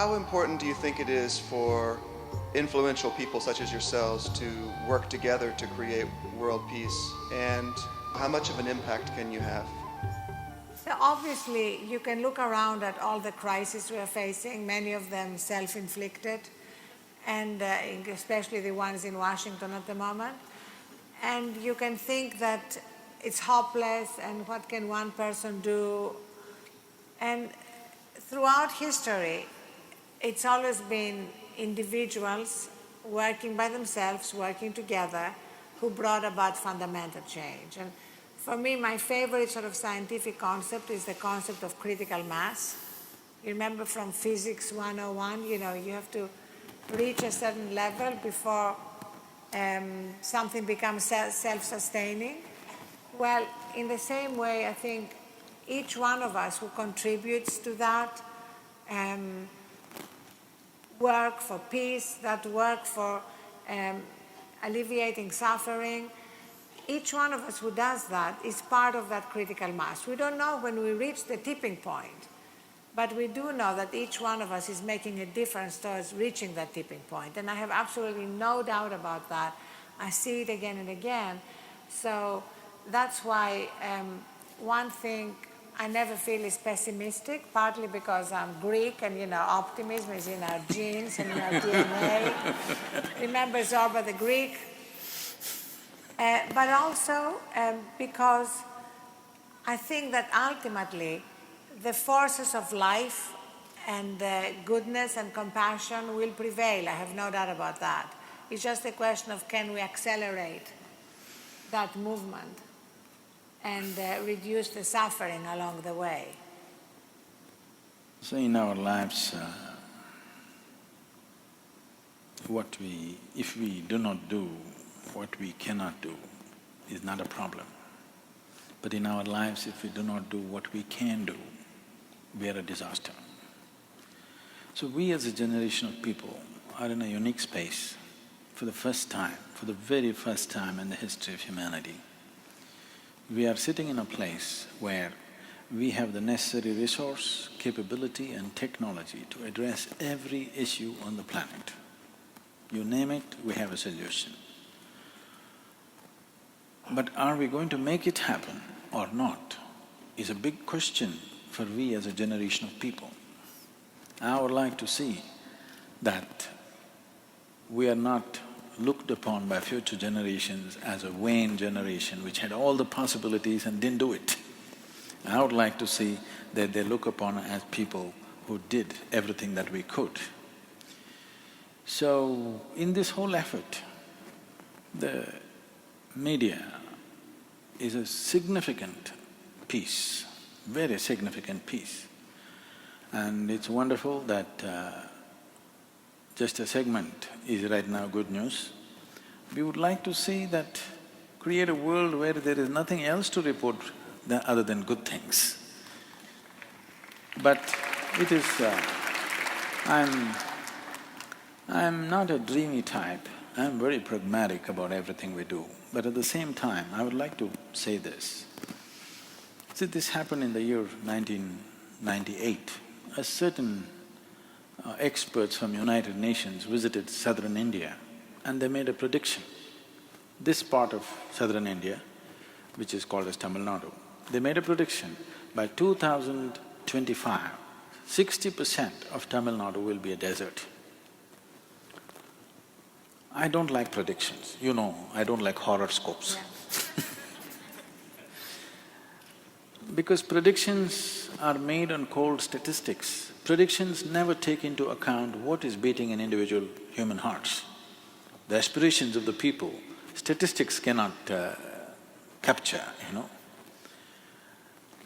How important do you think it is for influential people such as yourselves to work together to create world peace, and how much of an impact can you have? So obviously, you can look around at all the crises we are facing, many of them self-inflicted, and especially the ones in Washington at the moment. And you can think that it's hopeless and what can one person do. And throughout history, it's always been individuals working by themselves, working together, who brought about fundamental change. And for me, my favorite sort of scientific concept is the concept of critical mass. You remember from Physics 101, you have to reach a certain level before something becomes self-sustaining. Well, in the same way, I think each one of us who contributes to that work for peace, that work for alleviating suffering, each one of us who does that is part of that critical mass. We don't know when we reach the tipping point, but we do know that each one of us is making a difference towards reaching that tipping point. And I have absolutely no doubt about that. I see it again and again. So that's why one thing I never feel is pessimistic, partly because I'm Greek and, optimism is in our genes and in our DNA. Remember Zorba the Greek? But also because I think that ultimately the forces of life and goodness and compassion will prevail. I have no doubt about that. It's just a question of can we accelerate that movement and reduce the suffering along the way. So in our lives, if we do not do what we cannot do, is not a problem. But in our lives, if we do not do what we can do, we are a disaster. So we as a generation of people are in a unique space for the first time, for the very first time in the history of humanity. We are sitting in a place where we have the necessary resource, capability and technology to address every issue on the planet. You name it, we have a solution. But are we going to make it happen or not is a big question for we as a generation of people. I would like to see that we are not looked upon by future generations as a vain generation which had all the possibilities and didn't do it. I would like to see that they look upon as people who did everything that we could. So, in this whole effort, the media is a significant piece, very significant piece. And it's wonderful that just a segment is right now good news. We would like to see that, create a world where there is nothing else to report other than good things. But it is… I'm not a dreamy type, I'm very pragmatic about everything we do. But at the same time, I would like to say this. See, this happened in the year 1998. A certain experts from United Nations visited southern India and they made a prediction. This part of southern India, which is called as Tamil Nadu, they made a prediction by 2025, 60% of Tamil Nadu will be a desert. I don't like predictions, I don't like horoscopes. Yeah. Because predictions are made on cold statistics. Predictions never take into account what is beating in individual human hearts. The aspirations of the people, statistics cannot capture,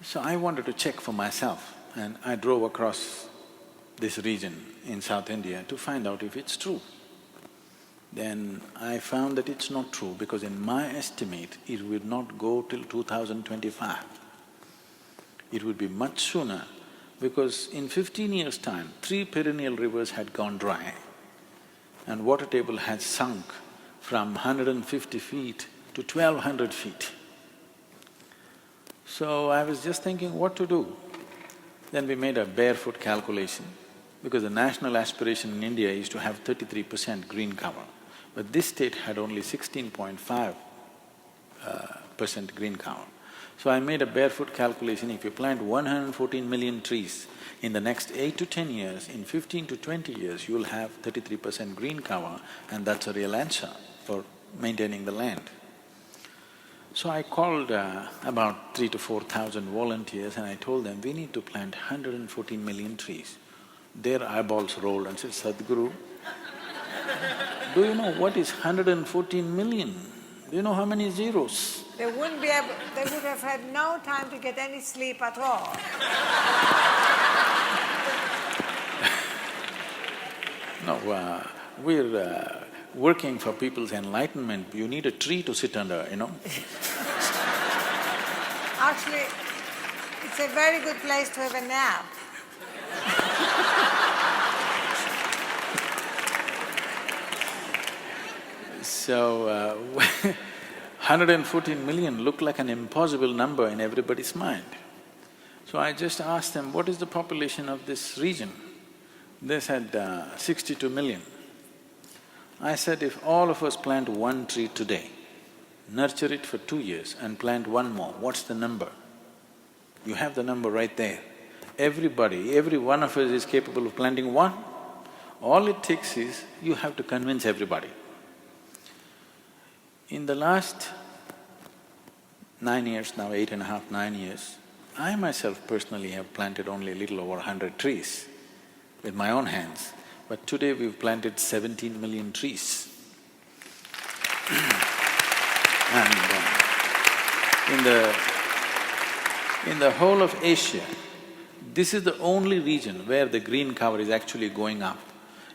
So I wanted to check for myself and I drove across this region in South India to find out if it's true. Then I found that it's not true because in my estimate, it will not go till 2025. It would be much sooner because in 15 years' time, 3 perennial rivers had gone dry and water table had sunk from 150 feet to 1200 feet. So I was just thinking what to do. Then we made a barefoot calculation. because the national aspiration in India is to have 33% green cover, but this state had only 16.5% green cover. So I made a barefoot calculation, if you plant 114 million trees in the next 8 to 10 years, in 15 to 20 years, you'll have 33% green cover, and that's a real answer for maintaining the land. So I called about 3,000 to 4,000 volunteers and I told them, we need to plant 114 million trees. Their eyeballs rolled and said, Sadhguru, do you know what is 114 million? Do you know how many zeros? They would have had no time to get any sleep at all. No, we're working for people's enlightenment. You need a tree to sit under, you know. Actually, it's a very good place to have a nap. So, 114 million looked like an impossible number in everybody's mind. So I just asked them, what is the population of this region? They said 62 million. I said, if all of us plant one tree today, nurture it for 2 years and plant one more, what's the number? You have the number right there. Everybody, every one of us is capable of planting one. All it takes is, you have to convince everybody. In the last 9 years now, 8.5, 9 years, I myself personally have planted only a little over 100 trees with my own hands, but today we've planted 17 million trees. And in the whole of Asia, this is the only region where the green cover is actually going up.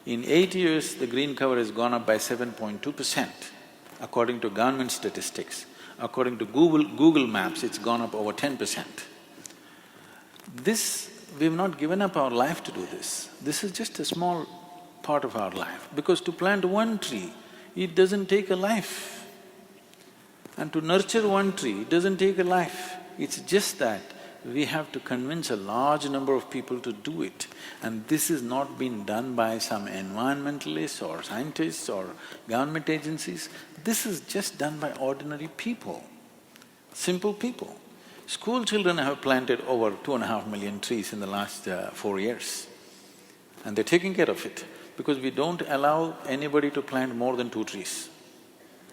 In 8 years, the green cover has gone up by 7.2%, according to government statistics. According to Google Maps, it's gone up over 10%. We've not given up our life to do this. This is just a small part of our life, because to plant one tree, it doesn't take a life. And to nurture one tree, it doesn't take a life. It's just that we have to convince a large number of people to do it. And this is not being done by some environmentalists or scientists or government agencies. This is just done by ordinary people, simple people. School children have planted over 2.5 million trees in the last 4 years. And they're taking care of it, because we don't allow anybody to plant more than 2 trees.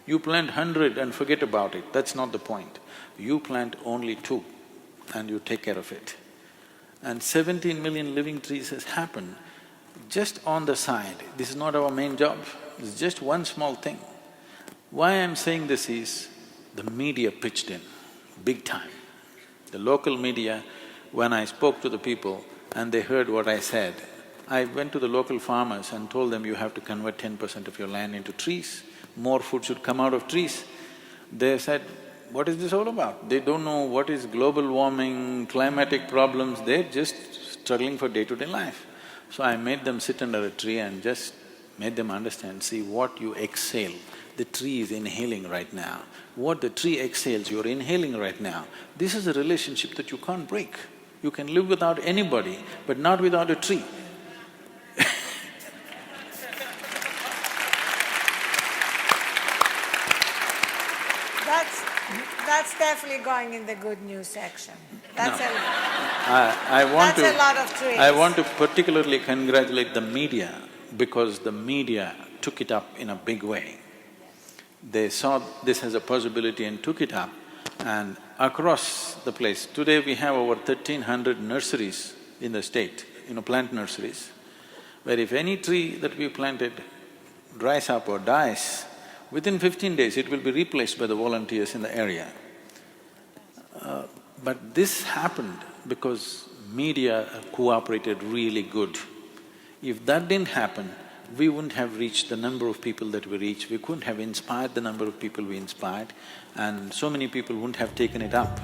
You plant 100 and forget about it, that's not the point. You plant only 2 and you take care of it. And 17 million living trees has happened just on the side. This is not our main job, this is just one small thing. Why I'm saying this is, the media pitched in, big time. The local media, when I spoke to the people and they heard what I said, I went to the local farmers and told them, you have to convert 10% of your land into trees, more food should come out of trees. They said, what is this all about? They don't know what is global warming, climatic problems, they're just struggling for day-to-day life. So I made them sit under a tree and just made them understand, see what you exhale, the tree is inhaling right now. What the tree exhales, you're inhaling right now. This is a relationship that you can't break. You can live without anybody, but not without a tree. That's definitely going in the good news section. That's No. a… That's a lot of trees. I want to particularly congratulate the media, because the media took it up in a big way. They saw this as a possibility and took it up, and across the place, today we have over 1,300 nurseries in the state, plant nurseries, where if any tree that we planted dries up or dies, within 15 days it will be replaced by the volunteers in the area. But this happened because media cooperated really good. If that didn't happen, we wouldn't have reached the number of people that we reached, we couldn't have inspired the number of people we inspired, and so many people wouldn't have taken it up.